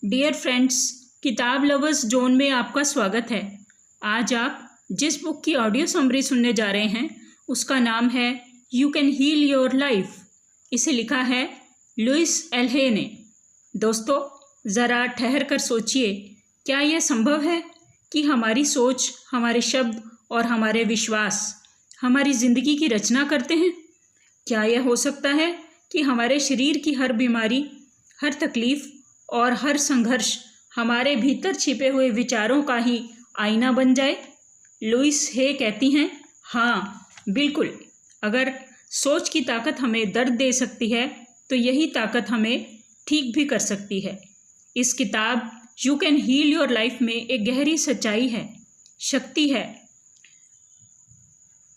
Dear friends, किताब lovers zone में आपका स्वागत है। आज आप जिस बुक की ऑडियो समरी सुनने जा रहे हैं उसका नाम है you can heal your life. इसे लिखा है लुइस एल हे ने। दोस्तों, ज़रा ठहर कर सोचिए, क्या यह संभव है कि हमारी सोच, हमारे शब्द और हमारे विश्वास हमारी ज़िंदगी की रचना करते हैं? क्या यह हो सकता है कि हमारे शरीर की हर बीमारी, हर तकलीफ़ और हर संघर्ष हमारे भीतर छिपे हुए विचारों का ही आईना बन जाए? लुइस हे कहती हैं, हाँ बिल्कुल। अगर सोच की ताकत हमें दर्द दे सकती है तो यही ताकत हमें ठीक भी कर सकती है। इस किताब you can heal your life में एक गहरी सच्चाई है, शक्ति है।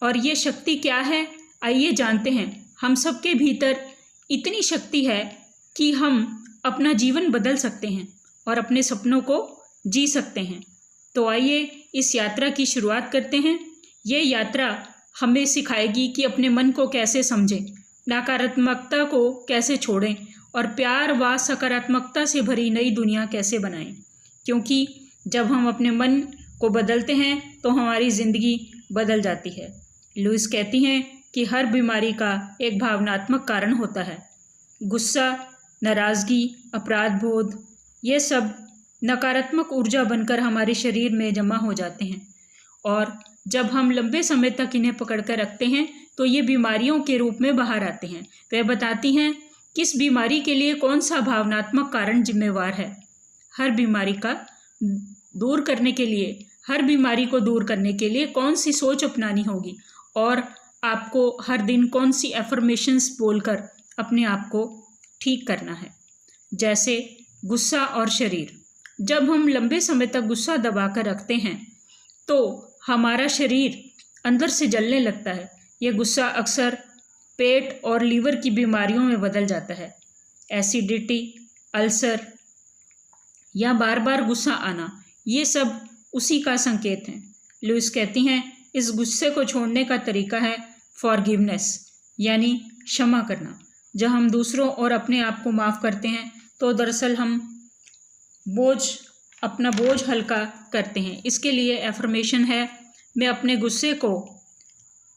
और ये शक्ति क्या है, आइए जानते हैं। हम सबके भीतर इतनी शक्ति है कि हम अपना जीवन बदल सकते हैं और अपने सपनों को जी सकते हैं। तो आइए इस यात्रा की शुरुआत करते हैं। ये यात्रा हमें सिखाएगी कि अपने मन को कैसे समझें, नकारात्मकता को कैसे छोड़ें और प्यार व सकारात्मकता से भरी नई दुनिया कैसे बनाएं। क्योंकि जब हम अपने मन को बदलते हैं तो हमारी ज़िंदगी बदल जाती है। लुइस कहती हैं कि हर बीमारी का एक भावनात्मक कारण होता है। गुस्सा, नाराज़गी, अपराध बोध, ये सब नकारात्मक ऊर्जा बनकर हमारे शरीर में जमा हो जाते हैं और जब हम लंबे समय तक इन्हें पकड़ कर रखते हैं तो ये बीमारियों के रूप में बाहर आते हैं। वे बताती हैं किस बीमारी के लिए कौन सा भावनात्मक कारण जिम्मेवार है। हर बीमारी को दूर करने के लिए कौन सी सोच अपनानी होगी और आपको हर दिन कौन सी एफर्मेशंस बोलकर अपने आप को ठीक करना है। जैसे गुस्सा और शरीर। जब हम लंबे समय तक गुस्सा दबा कर रखते हैं तो हमारा शरीर अंदर से जलने लगता है। यह गुस्सा अक्सर पेट और लीवर की बीमारियों में बदल जाता है। एसिडिटी, अल्सर या बार बार गुस्सा आना, ये सब उसी का संकेत हैं। लुइस कहती हैं इस गुस्से को छोड़ने का तरीका है फॉरगिवनेस, यानी क्षमा करना। जब हम दूसरों और अपने आप को माफ़ करते हैं तो दरअसल हम अपना बोझ हल्का करते हैं। इसके लिए एफर्मेशन है, मैं अपने गुस्से को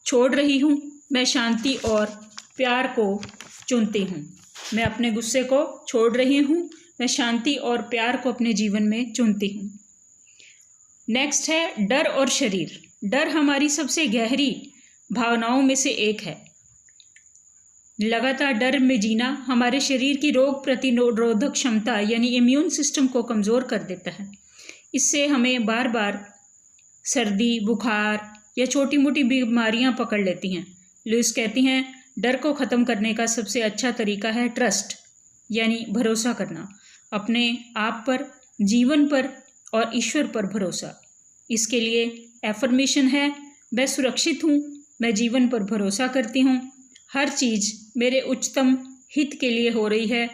छोड़ रही हूँ, मैं शांति और प्यार को चुनती हूँ। मैं अपने गुस्से को छोड़ रही हूँ, मैं शांति और प्यार को अपने जीवन में चुनती हूँ। नेक्स्ट है डर और शरीर। डर हमारी सबसे गहरी भावनाओं में से एक है। लगातार डर में जीना हमारे शरीर की रोग प्रतिरोधक क्षमता यानी इम्यून सिस्टम को कमज़ोर कर देता है। इससे हमें बार बार सर्दी, बुखार या छोटी मोटी बीमारियां पकड़ लेती हैं। लुइस कहती हैं डर को ख़त्म करने का सबसे अच्छा तरीका है ट्रस्ट, यानी भरोसा करना। अपने आप पर, जीवन पर और ईश्वर पर भरोसा। इसके लिए एफर्मेशन है, मैं सुरक्षित हूँ, मैं जीवन पर भरोसा करती हूँ, हर चीज़ मेरे उच्चतम हित के लिए हो रही है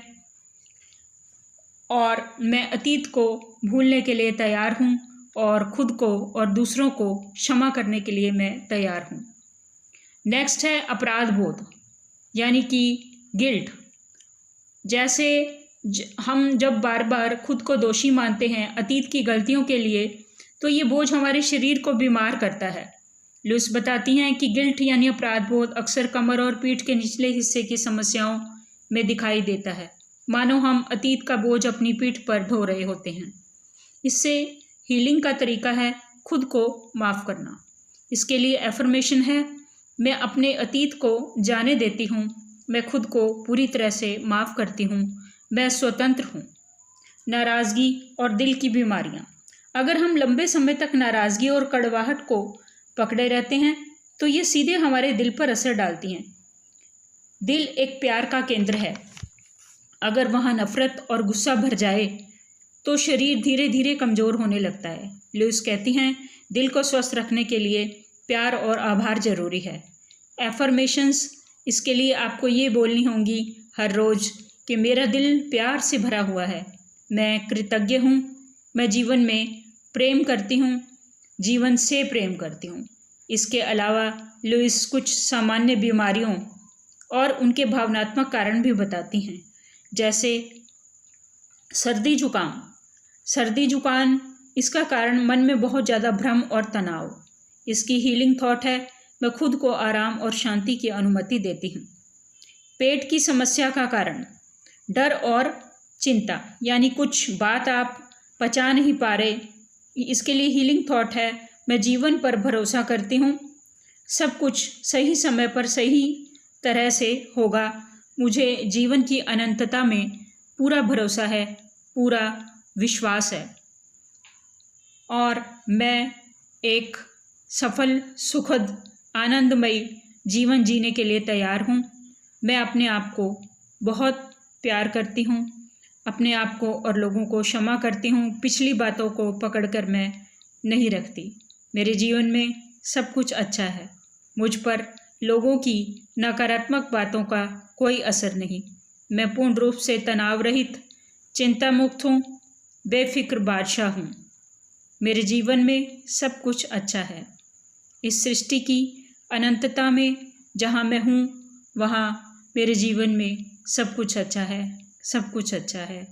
और मैं अतीत को भूलने के लिए तैयार हूँ और खुद को और दूसरों को क्षमा करने के लिए मैं तैयार हूँ। नेक्स्ट है अपराध बोध, यानी कि गिल्ट। जैसे हम जब बार बार खुद को दोषी मानते हैं अतीत की गलतियों के लिए तो ये बोझ हमारे शरीर को बीमार करता है। लुइस बताती हैं कि गिल्ट यानी अपराध बोध अक्सर कमर और पीठ के निचले हिस्से की समस्याओं में दिखाई देता है, मानो हम अतीत का बोझ अपनी पीठ पर ढो रहे होते हैं। इससे हीलिंग का तरीका है खुद को माफ़ करना। इसके लिए एफर्मेशन है, मैं अपने अतीत को जाने देती हूँ, मैं खुद को पूरी तरह से माफ़ करती हूँ, मैं स्वतंत्र हूँ। नाराज़गी और दिल की बीमारियाँ। अगर हम लंबे समय तक नाराज़गी और कड़वाहट को पकड़े रहते हैं तो ये सीधे हमारे दिल पर असर डालती हैं। दिल एक प्यार का केंद्र है। अगर वहाँ नफ़रत और गुस्सा भर जाए तो शरीर धीरे धीरे कमज़ोर होने लगता है। लुइस कहती हैं दिल को स्वस्थ रखने के लिए प्यार और आभार ज़रूरी है। एफर्मेशंस, इसके लिए आपको ये बोलनी होंगी हर रोज़ कि मेरा दिल प्यार से भरा हुआ है, मैं कृतज्ञ हूँ, मैं जीवन में प्रेम करती हूँ, जीवन से प्रेम करती हूँ। इसके अलावा लुइस कुछ सामान्य बीमारियों और उनके भावनात्मक कारण भी बताती हैं, जैसे सर्दी जुकाम। सर्दी जुकाम इसका कारण मन में बहुत ज़्यादा भ्रम और तनाव। इसकी हीलिंग थॉट है, मैं खुद को आराम और शांति की अनुमति देती हूँ। पेट की समस्या का कारण डर और चिंता, यानी कुछ बात आप पचा नहीं पा रहे। इसके लिए हीलिंग थॉट है, मैं जीवन पर भरोसा करती हूँ, सब कुछ सही समय पर सही तरह से होगा। मुझे जीवन की अनंतता में पूरा भरोसा है, पूरा विश्वास है और मैं एक सफल, सुखद, आनंदमयी जीवन जीने के लिए तैयार हूँ। मैं अपने आप को बहुत प्यार करती हूँ, अपने आप को और लोगों को क्षमा करती हूँ। पिछली बातों को पकड़कर मैं नहीं रखती। मेरे जीवन में सब कुछ अच्छा है। मुझ पर लोगों की नकारात्मक बातों का कोई असर नहीं। मैं पूर्ण रूप से तनाव रहित, चिंता मुक्त हूँ, बेफिक्र बादशाह हूँ। मेरे जीवन में सब कुछ अच्छा है। इस सृष्टि की अनंतता में जहाँ मैं हूँ वहाँ मेरे जीवन में सब कुछ अच्छा है, सब कुछ अच्छा है।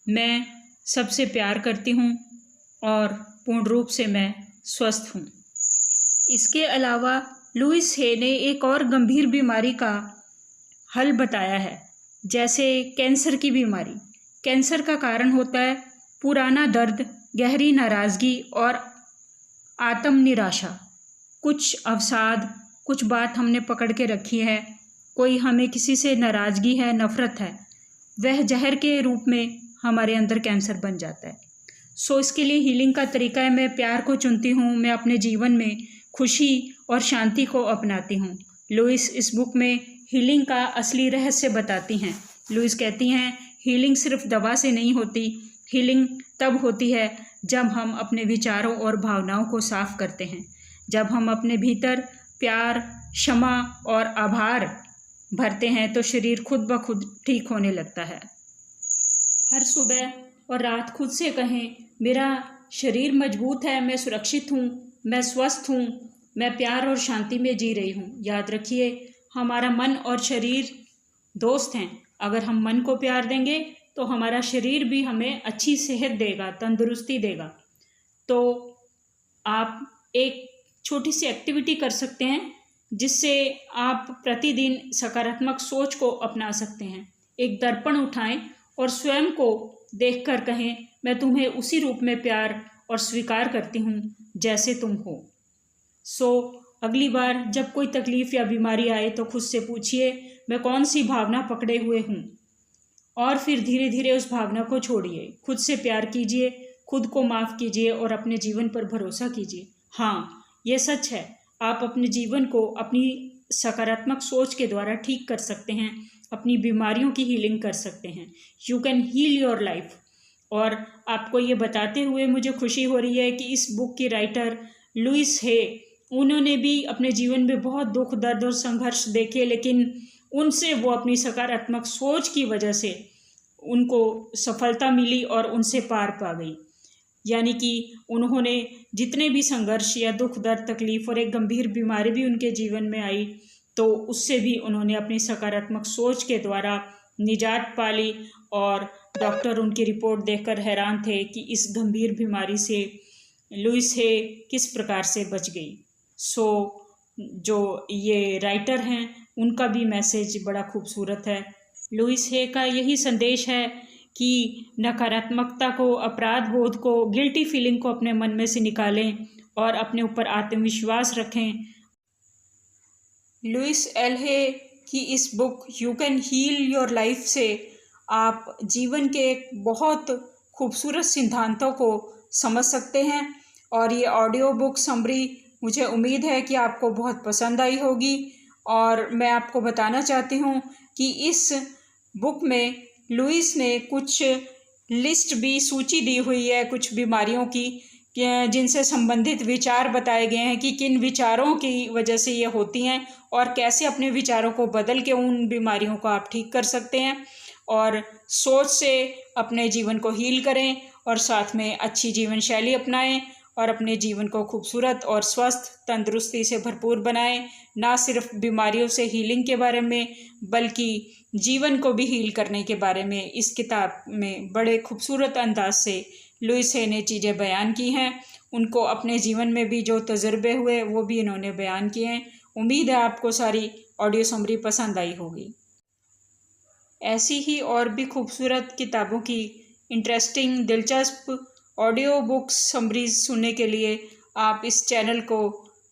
मैं सबसे प्यार करती हूँ और पूर्ण रूप से मैं स्वस्थ हूँ। इसके अलावा लुइस हे ने एक और गंभीर बीमारी का हल बताया है, जैसे कैंसर की बीमारी। कैंसर का कारण होता है पुराना दर्द, गहरी नाराज़गी और आत्म निराशा। कुछ अवसाद, कुछ बात हमने पकड़ के रखी है, कोई हमें किसी से नाराज़गी है, नफ़रत है, वह जहर के रूप में हमारे अंदर कैंसर बन जाता है। सो इसके लिए हीलिंग का तरीका है, मैं प्यार को चुनती हूँ, मैं अपने जीवन में खुशी और शांति को अपनाती हूँ। लुइस इस बुक में हीलिंग का असली रहस्य बताती हैं। लुइस कहती हैं, हीलिंग सिर्फ दवा से नहीं होती, हीलिंग तब होती है जब हम अपने विचारों और भावनाओं को साफ करते हैं, जब हम अपने भीतर प्यार, क्षमा और आभार भरते हैं तो शरीर खुद ब खुद ठीक होने लगता है। हर सुबह और रात खुद से कहें, मेरा शरीर मजबूत है, मैं सुरक्षित हूँ, मैं स्वस्थ हूँ, मैं प्यार और शांति में जी रही हूँ। याद रखिए, हमारा मन और शरीर दोस्त हैं। अगर हम मन को प्यार देंगे तो हमारा शरीर भी हमें अच्छी सेहत देगा, तंदुरुस्ती देगा। तो आप एक छोटी सी एक्टिविटी कर सकते हैं जिससे आप प्रतिदिन सकारात्मक सोच को अपना सकते हैं। एक दर्पण उठाएं और स्वयं को देखकर कहें, मैं तुम्हें उसी रूप में प्यार और स्वीकार करती हूँ जैसे तुम हो। अगली बार जब कोई तकलीफ़ या बीमारी आए तो खुद से पूछिए, मैं कौन सी भावना पकड़े हुए हूँ, और फिर धीरे धीरे उस भावना को छोड़िए। खुद से प्यार कीजिए, खुद को माफ़ कीजिए और अपने जीवन पर भरोसा कीजिए। हाँ, ये सच है, आप अपने जीवन को अपनी सकारात्मक सोच के द्वारा ठीक कर सकते हैं, अपनी बीमारियों की हीलिंग कर सकते हैं। You can heal your life. और आपको ये बताते हुए मुझे खुशी हो रही है कि इस बुक की राइटर लुइस हे, उन्होंने भी अपने जीवन में बहुत दुख, दर्द और संघर्ष देखे, लेकिन उनसे वो अपनी सकारात्मक सोच की वजह से उनको सफलता मिली और उनसे पार पा गई। यानी कि उन्होंने जितने भी संघर्ष या दुख, दर्द, तकलीफ़ और एक गंभीर बीमारी भी उनके जीवन में आई, तो उससे भी उन्होंने अपनी सकारात्मक सोच के द्वारा निजात पा ली। और डॉक्टर उनकी रिपोर्ट देखकर हैरान थे कि इस गंभीर बीमारी से लुइस हे किस प्रकार से बच गई। जो ये राइटर हैं उनका भी मैसेज बड़ा खूबसूरत है। लुइस हे का यही संदेश है कि नकारात्मकता को, अपराध बोध को, गिल्टी फीलिंग को अपने मन में से निकालें और अपने ऊपर आत्मविश्वास रखें। लुइस एल हे की इस book you can heal your life से आप जीवन के एक बहुत खूबसूरत सिद्धांतों को समझ सकते हैं। और ये ऑडियो बुक समरी मुझे उम्मीद है कि आपको बहुत पसंद आई होगी। और मैं आपको बताना चाहती हूँ कि इस बुक में लुइस ने कुछ लिस्ट भी, सूची दी हुई है कुछ बीमारियों की, जिनसे संबंधित विचार बताए गए हैं कि किन विचारों की वजह से ये होती हैं और कैसे अपने विचारों को बदल के उन बीमारियों को आप ठीक कर सकते हैं और सोच से अपने जीवन को हील करें और साथ में अच्छी जीवन शैली अपनाएं और अपने जीवन को खूबसूरत और स्वस्थ तंदुरुस्ती से भरपूर बनाएं। ना सिर्फ बीमारियों से हीलिंग के बारे में बल्कि जीवन को भी हील करने के बारे में इस किताब में बड़े खूबसूरत अंदाज से लुइस हे ने चीज़ें बयान की हैं। उनको अपने जीवन में भी जो तजुर्बे हुए वो भी इन्होंने बयान किए हैं। उम्मीद है आपको सारी ऑडियो समरी पसंद आई होगी। ऐसी ही और भी खूबसूरत किताबों की इंटरेस्टिंग दिलचस्प ऑडियो बुक्स समरीज सुनने के लिए आप इस चैनल को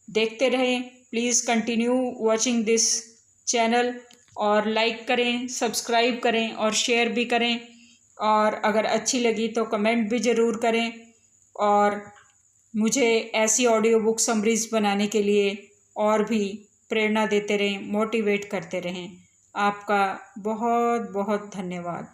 देखते रहें। Please continue watching this channel और लाइक करें, सब्सक्राइब करें और शेयर भी करें। और अगर अच्छी लगी तो कमेंट भी ज़रूर करें और मुझे ऐसी ऑडियो बुक समरीज बनाने के लिए और भी प्रेरणा देते रहें, मोटिवेट करते रहें। आपका बहुत बहुत धन्यवाद।